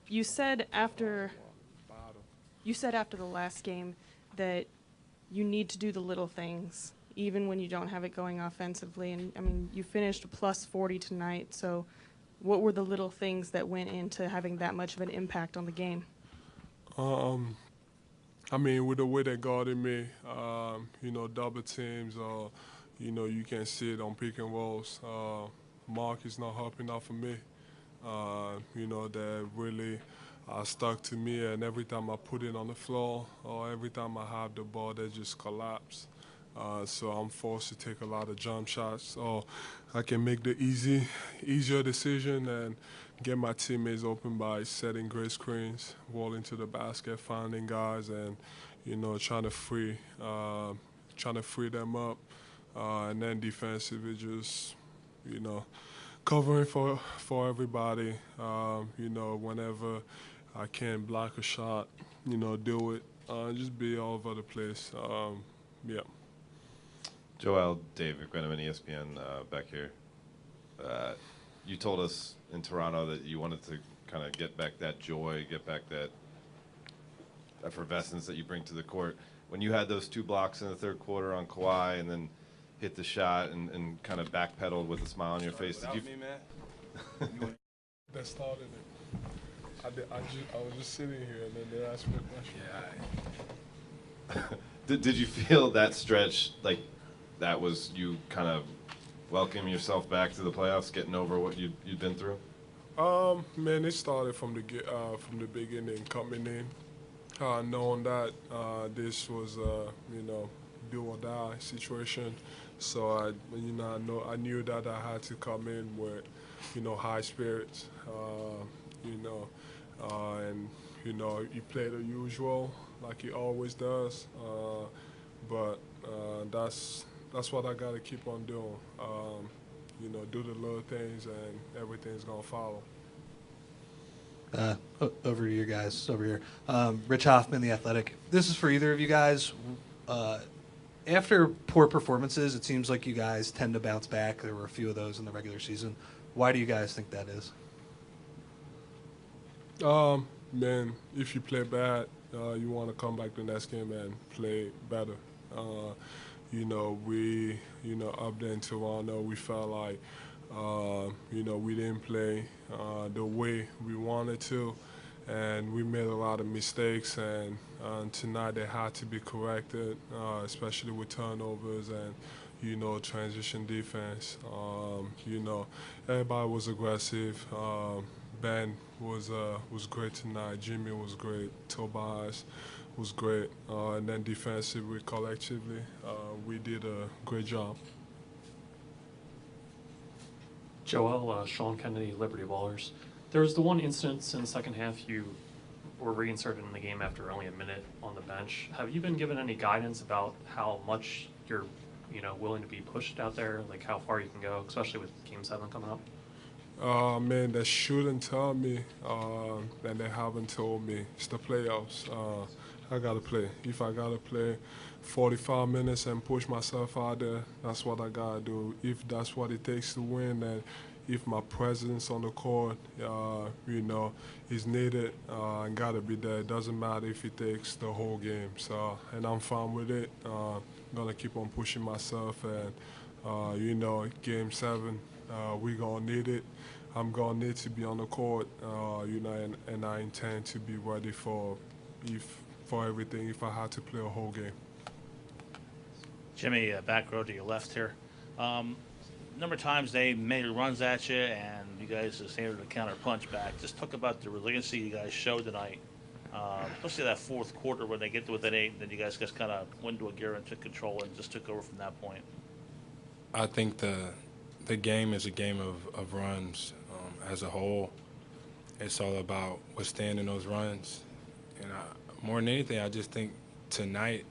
You said after the last game that you need to do the little things, even when you don't have it going offensively. And, I mean, you finished a plus 40 tonight, so what were the little things that went into having that much of an impact on the game? I mean, with the way they guarded me, double teams, you can see it on pick and rolls. Mark is not helping out for me. They really stuck to me, and every time I put it on the floor or every time I have the ball, they just collapse. So I'm forced to take a lot of jump shots. So I can make the easier decision and get my teammates open by setting great screens, rolling to the basket, finding guys, and trying to free them up. And then defensively, just covering for everybody. Whenever I can block a shot, do it. Just be all over the place. Yeah. Joel, David Grenneman, ESPN, back here. You told us in Toronto that you wanted to kind of get back that joy, get back that effervescence that you bring to the court. When you had those 2 blocks in the third quarter on Kawhi and then hit the shot and kind of backpedaled with a smile on your face, did you? Me, man. That started it. I was just sitting here and then they asked me a question. Yeah. Did you feel that stretch like that was you kind of welcoming yourself back to the playoffs, getting over what you'd been through? Man, it started from the beginning, coming in, knowing that this was do or die situation. So I knew that I had to come in with high spirits, and he played the usual like he always does, but that's what I got to keep on doing. Do the little things and everything's gonna follow. Over to you guys, over here. Rich Hoffman, The Athletic. This is for either of you guys. After poor performances, it seems like you guys tend to bounce back. There were a few of those in the regular season. Why do you guys think that is? Man, if you play bad, you want to come back the next game and play better. We, up there in Toronto, we felt like, we didn't play the way we wanted to, and we made a lot of mistakes, and tonight they had to be corrected, especially with turnovers and, transition defense. Everybody was aggressive. Ben was great tonight. Jimmy was great. Tobias was great. And then defensively, collectively, we did a great job. Joel, Sean Kennedy, Liberty Ballers. There was the one instance in the second half you were reinserted in the game after only a minute on the bench. Have you been given any guidance about how much you're, willing to be pushed out there, like how far you can go, especially with Game 7 coming up? Man, they shouldn't tell me, and they haven't told me. It's the playoffs. I got to play. If I got to play 45 minutes and push myself out there, that's what I got to do. If that's what it takes to win, and if my presence on the court, is needed, I got to be there. It doesn't matter if it takes the whole game. So, and I'm fine with it. I'm going to keep on pushing myself, and, Game 7, we're going to need it. I'm going to need to be on the court, and I intend to be ready for everything if I had to play a whole game. Jimmy, back row to your left here. Number of times they made runs at you, and you guys just able to counter punch back. Just talk about the resiliency you guys showed tonight, especially that fourth quarter when they get to within 8, and then you guys just kind of went into a gear and took control and just took over from that point. I think the game is a game of runs as a whole. It's all about withstanding those runs. And more than anything, I just think tonight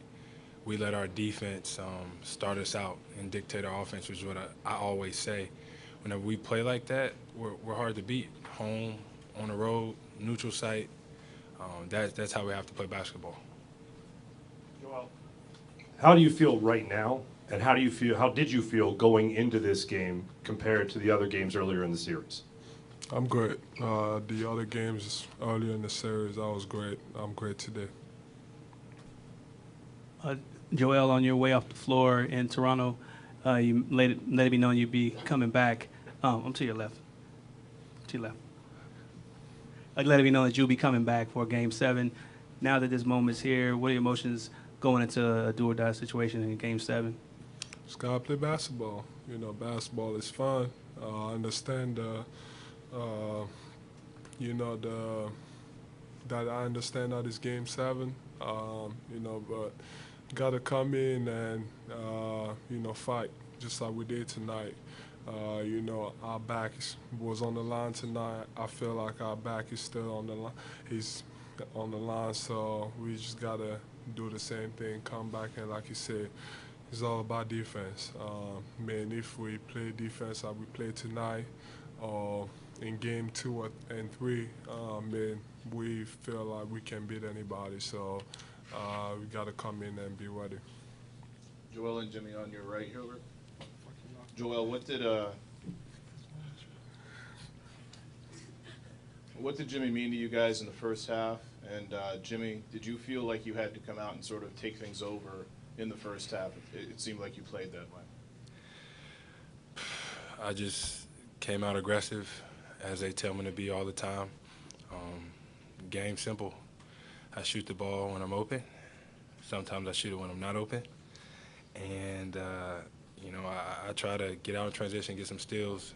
we let our defense start us out and dictate our offense, which is what I always say. Whenever we play like that, we're hard to beat. Home, on the road, neutral site. That's how we have to play basketball. Joel, how do you feel right now, and how did you feel going into this game compared to the other games earlier in the series? I'm great. The other games earlier in the series, I was great. I'm great today. Joel, on your way off the floor in Toronto, you let it be known you'd be coming back. I'm to your left. To your left. Let it be known that you'll be coming back for Game 7. Now that this moment's here, what are your emotions going into a do-or-die situation in Game 7? Just gotta play basketball. You know, basketball is fun. I understand that I understand that it's Game 7. But gotta come in and fight just like we did tonight. Our back was on the line tonight. I feel like our back is still on the line. He's on the line, so we just gotta do the same thing. Come back and, like you said, it's all about defense. If we play defense like we played tonight, or in Game 2 and 3, we feel like we can beat anybody. So we gotta come in and be ready. Joel and Jimmy on your right, Hilbert. Joel, what did Jimmy mean to you guys in the first half? And Jimmy, did you feel like you had to come out and sort of take things over in the first half? It seemed like you played that way. I just came out aggressive, as they tell me to be all the time. Game simple. I shoot the ball when I'm open. Sometimes I shoot it when I'm not open. And I try to get out in transition, get some steals,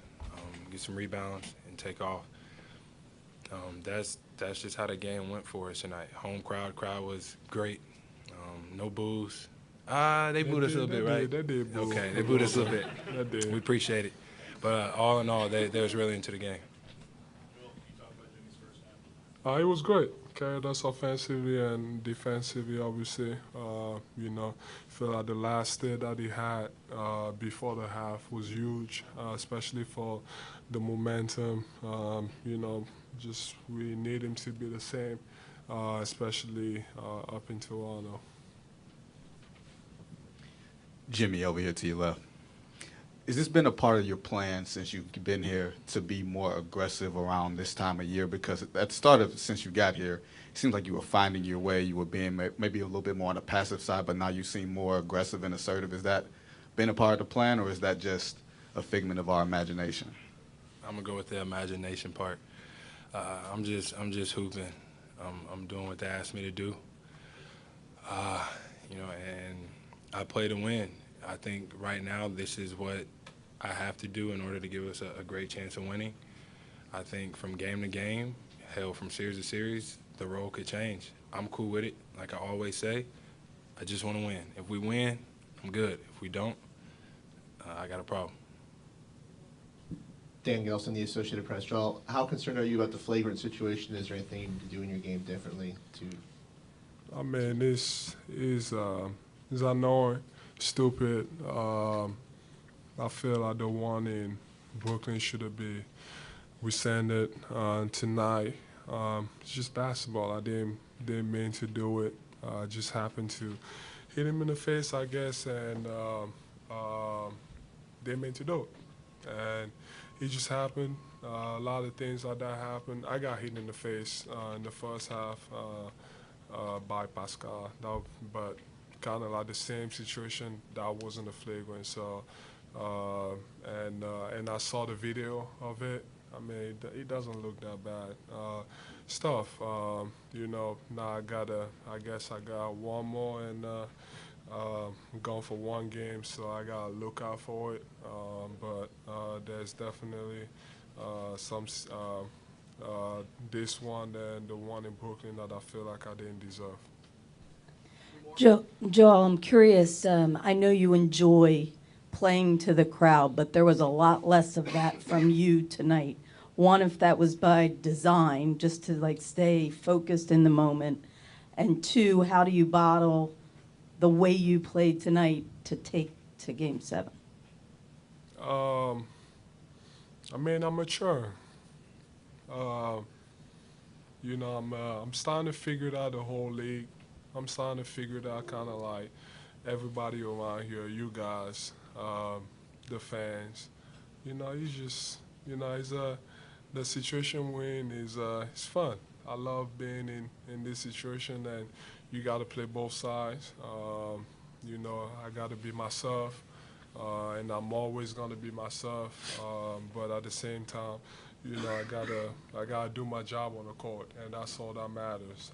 get some rebounds, and take off. That's just how the game went for us tonight. Home crowd was great. No boos. They booed us a little bit, right? They did boo. Okay, they booed us a little bit. They did. We appreciate it. But all in all, they was really into the game. Joel, can you talk about Jimmy's first half? It was great. Carried us offensively and defensively, obviously. Feel like the last step that he had before the half was huge, especially for the momentum. We need him to be the same, especially up in Toronto. Jimmy, over here to your left. Has this been a part of your plan since you've been here to be more aggressive around this time of year? Because at the start of since you got here, it seems like you were finding your way. You were being maybe a little bit more on the passive side, but now you seem more aggressive and assertive. Has that been a part of the plan, or is that just a figment of our imagination? I'm gonna go with the imagination part. I'm just hooping. I'm doing what they asked me to do. And I play to win. I think right now this is what I have to do in order to give us a great chance of winning. I think from game to game, hell, from series to series, the role could change. I'm cool with it. Like I always say, I just want to win. If we win, I'm good. If we don't, I got a problem. Dan Gelson, the Associated Press. Joel, how concerned are you about the flagrant situation? Is there anything you need to do in your game differently to? This is annoying, stupid. I feel like the one in Brooklyn should have been rescinded tonight. It's just basketball. I didn't mean to do it. I just happened to hit him in the face, I guess, and didn't mean to do it. And it just happened. A lot of things like that happened. I got hit in the face in the first half by Pascal, but kind of like the same situation. That wasn't a flagrant. So, and I saw the video of it. It doesn't look that bad. Now I guess I got one more and I'm going for one game, so I gotta look out for it. But there's definitely this one and the one in Brooklyn that I feel like I didn't deserve. Joel, I'm curious. I know you enjoy playing to the crowd, but there was a lot less of that from you tonight. One, if that was by design, just to stay focused in the moment, and two, how do you bottle the way you played tonight to take to Game 7? I'm mature. I'm starting to figure it out the whole league. I'm starting to figure it out kind of like everybody around here, you guys, the fans. The situation we're in is it's fun. I love being in this situation, and you got to play both sides. You know, I got to be myself, and I'm always gonna be myself. But at the same time, you know, I gotta do my job on the court, and that's all that matters.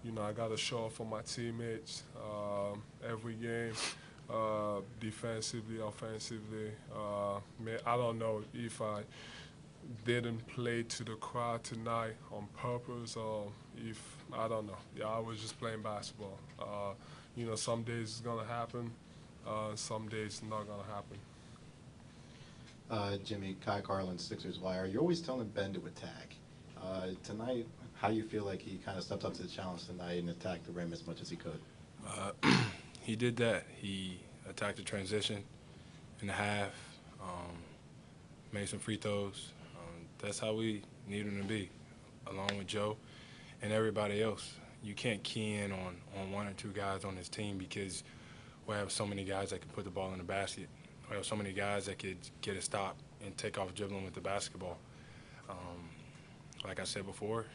You know, I gotta show up for my teammates every game, defensively, offensively. I don't know if I didn't play to the crowd tonight on purpose, or if I don't know. Yeah, I was just playing basketball. You know, some days it's gonna happen, some days it's not gonna happen. Jimmy, Kai Garland, Sixers Wire. You're always telling Ben to attack. Tonight, how do you feel like he kind of stepped up to the challenge tonight and attacked the rim as much as he could? He did that. He attacked the transition in the half, made some free throws. That's how we need him to be, along with Joe and everybody else. You can't key in on one or two guys on this team because we have so many guys that can put the ball in the basket. We have so many guys that could get a stop and take off dribbling with the basketball. Like I said before,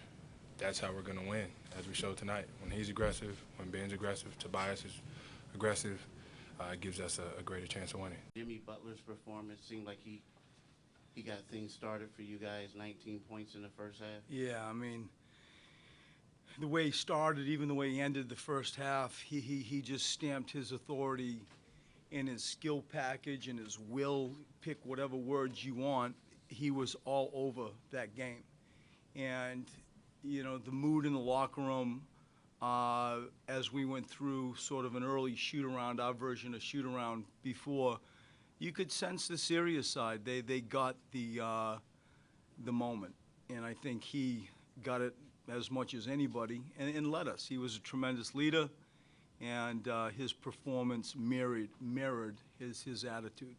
that's how we're going to win, as we showed tonight. When he's aggressive, when Ben's aggressive, Tobias is aggressive, it gives us a greater chance of winning. Jimmy Butler's performance seemed like he got things started for you guys, 19 points in the first half. Yeah, I mean, the way he started, even the way he ended the first half, he just stamped his authority in his skill package and his will, pick whatever words you want. He was all over that game. And, you know, the mood in the locker room as we went through sort of an early shoot-around, our version of shoot-around before, you could sense the serious side. They got the moment. And I think he got it as much as anybody and led us. He was a tremendous leader, and his performance mirrored his attitude.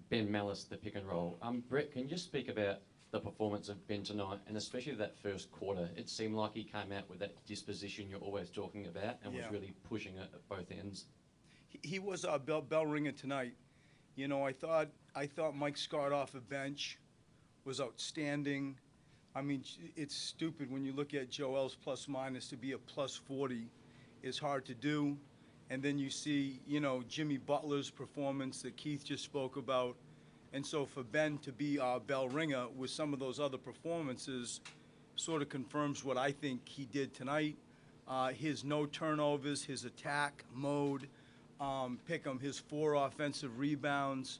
Ben Mellis, the pick and roll. Brett, can you just speak about the performance of Ben tonight, and especially that first quarter? It seemed like he came out with that disposition you're always talking about and was really pushing it at both ends. He was our bell ringer tonight. You know, I thought Mike Scott off the bench was outstanding. I mean, it's stupid when you look at Joel's plus minus to be a plus 40 is hard to do. And then you see, you know, Jimmy Butler's performance that Keith just spoke about. And so for Ben to be our bell ringer with some of those other performances sort of confirms what I think he did tonight. His no turnovers, his attack mode, his 4 offensive rebounds,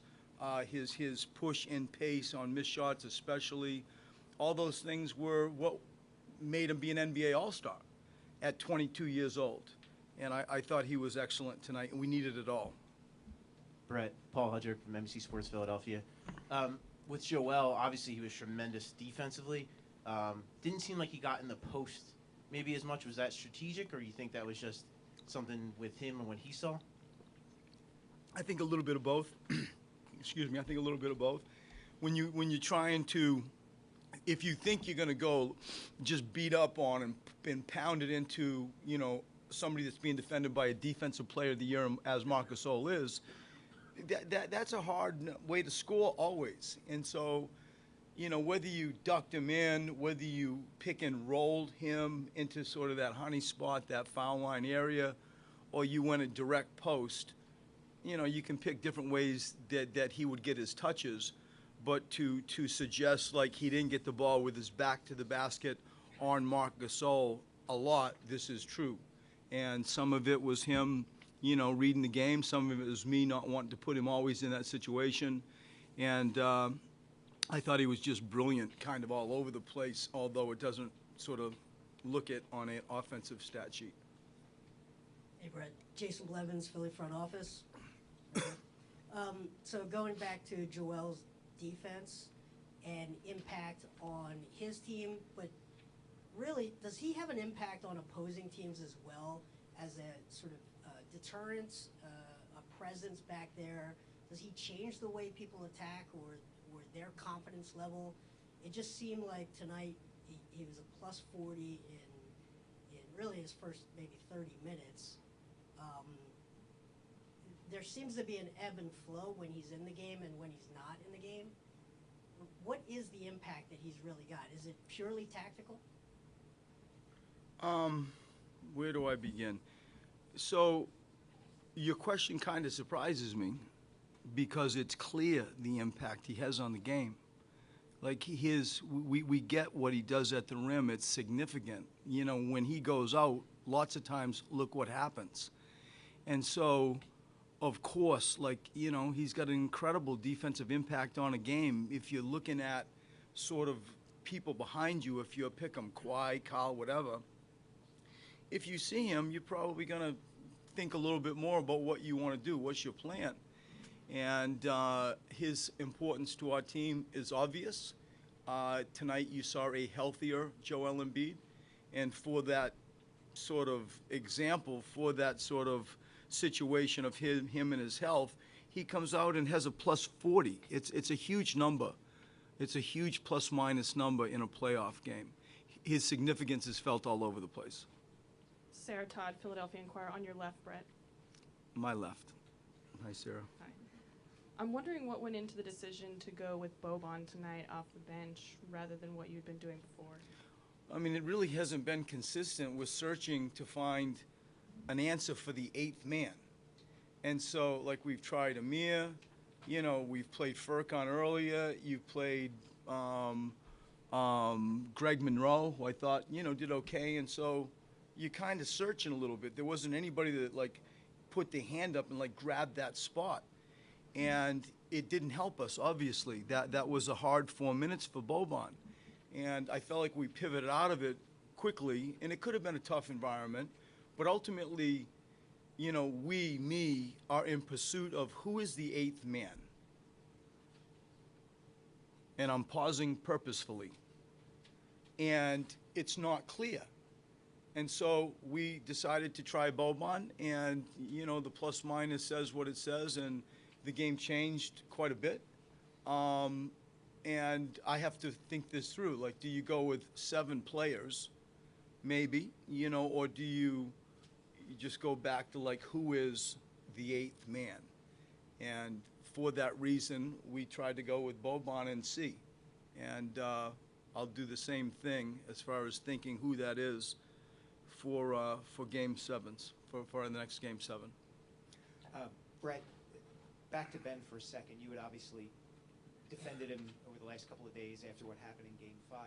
his push and pace on missed shots especially. All those things were what made him be an NBA All-Star at 22 years old. And I thought he was excellent tonight, and we needed it all. Brett, Paul Hudger from NBC Sports Philadelphia. With Joel, obviously he was tremendous defensively. Didn't seem like he got in the post maybe as much. Was that strategic, or you think that was just something with him and what he saw? I think a little bit of both. Excuse me, I think a little bit of both. When you're trying to, if you think you're going to go just beat up on and pound it into, you know, somebody that's being defended by a defensive player of the year as Marc Gasol is, that's a hard way to score always. And so, you know, whether you ducked him in, whether you pick and rolled him into sort of that honey spot, that foul line area, or you went a direct post, you know, you can pick different ways that he would get his touches. But to suggest like he didn't get the ball with his back to the basket on Marc Gasol a lot, this is true. And some of it was him, you know, reading the game. Some of it was me not wanting to put him always in that situation. And I thought he was just brilliant kind of all over the place, although it doesn't sort of look it on an offensive stat sheet. Hey, Brett. Jason Blevins, Philly front office. So going back to Joel's defense and impact on his team, but really, does he have an impact on opposing teams as well as a sort of deterrence, a presence back there? Does he change the way people attack or their confidence level? It just seemed like tonight he was a plus 40 in really his first maybe 30 minutes. There seems to be an ebb and flow when he's in the game and when he's not in the game. what is the impact that he's really got? Is it purely tactical? Where do I begin? So, your question kind of surprises me because it's clear the impact he has on the game. Like we get what he does at the rim. It's significant. You know, when he goes out, lots of times, look what happens. And so, of course, like, you know, he's got an incredible defensive impact on a game. If you're looking at sort of people behind you, if you're pick 'em, Kawhi, Kyle, whatever, if you see him, you're probably going to think a little bit more about what you want to do. What's your plan? And his importance to our team is obvious. Tonight you saw a healthier Joel Embiid. And for that sort of example, for that sort of situation of him and his health, he comes out and has a plus 40. It's a huge number. It's a huge plus-minus number in a playoff game. His significance is felt all over the place. Sarah Todd, Philadelphia Inquirer, on your left, Brett. My left. Hi, Sarah. Hi. I'm wondering what went into the decision to go with Boban tonight off the bench rather than what you'd been doing before. I mean, it really hasn't been consistent. We're searching to find an answer for the eighth man. And so, like, we've tried Amir, you know, we've played Furkan earlier, you've played Greg Monroe, who I thought, you know, did okay. And so you're kind of searching a little bit. There wasn't anybody that, like, put their hand up and, like, grabbed that spot. And it didn't help us, obviously. That was a hard 4 minutes for Boban. And I felt like we pivoted out of it quickly, and it could have been a tough environment. But ultimately, you know, we are in pursuit of who is the eighth man. And I'm pausing purposefully. And it's not clear. And so we decided to try Boban, and, you know, the plus-minus says what it says, and the game changed quite a bit. And I have to think this through. Like, do you go with 7 players, maybe, you know, or do you just go back to, like, who is the eighth man? And for that reason, we tried to go with Boban and see. And I'll do the same thing as far as thinking who that is for Game 7s, for the next Game 7. Brett, back to Ben for a second. You had obviously defended him over the last couple of days after what happened in Game 5.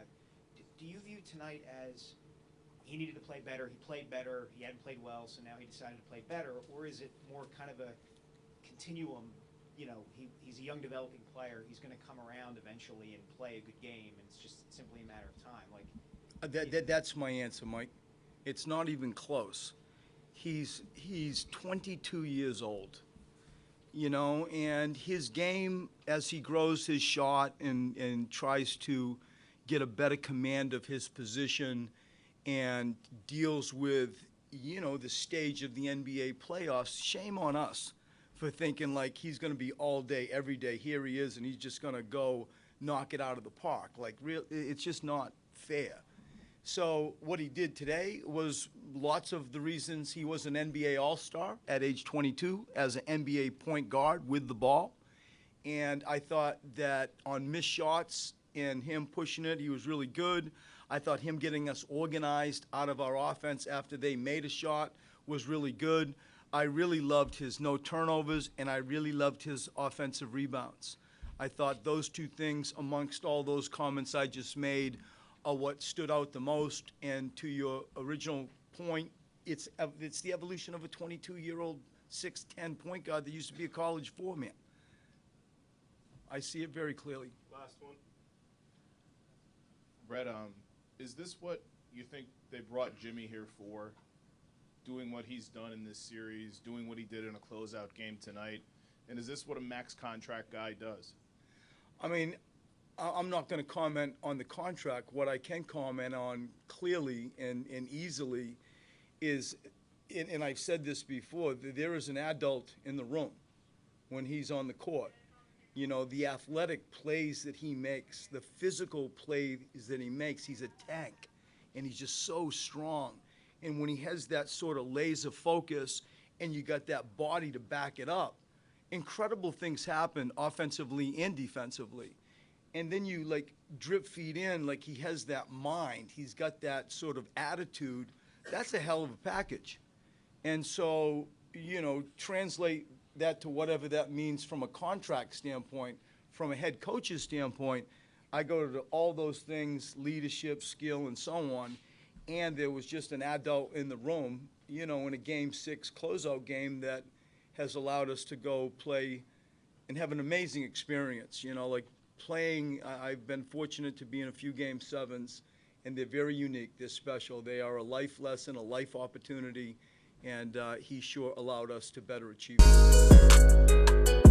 Do you view tonight as he needed to play better, he played better, he hadn't played well, so now he decided to play better, or is it more kind of a continuum? You know, he's a young developing player, he's going to come around eventually and play a good game, and it's just simply a matter of time. Like that's my answer, Mike. It's not even close. He's 22 years old, you know, and his game, as he grows his shot and tries to get a better command of his position and deals with, you know, the stage of the NBA playoffs, shame on us for thinking like he's going to be all day, every day. Here he is, and he's just going to go knock it out of the park. Like, it's just not fair. So what he did today was lots of the reasons he was an NBA All-Star at age 22 as an NBA point guard with the ball. And I thought that on missed shots and him pushing it, he was really good. I thought him getting us organized out of our offense after they made a shot was really good. I really loved his no turnovers, and I really loved his offensive rebounds. I thought those two things, amongst all those comments I just made, are what stood out the most. And to your original point, it's the evolution of a 22-year-old 6'10" point guard that used to be a college four-man. I see it very clearly. Last one. Brett, is this what you think they brought Jimmy here for? Doing what he's done in this series, doing what he did in a closeout game tonight? And is this what a max contract guy does? I mean, I'm not going to comment on the contract. What I can comment on clearly and easily is, and I've said this before, there is an adult in the room when he's on the court. You know, the athletic plays that he makes, the physical plays that he makes, he's a tank, and he's just so strong. And when he has that sort of laser focus and you got that body to back it up, incredible things happen offensively and defensively. and then you like drip feed in, like he has that mind, he's got that sort of attitude. That's a hell of a package. And so, you know, translate that to whatever that means from a contract standpoint, from a head coach's standpoint. I go to all those things, leadership, skill, and so on. And there was just an adult in the room, you know, in a Game 6 closeout game that has allowed us to go play and have an amazing experience. You know, like playing, I've been fortunate to be in a few Game 7s, and they're very unique. They're special. They are a life lesson, a life opportunity, and he sure allowed us to better achieve it.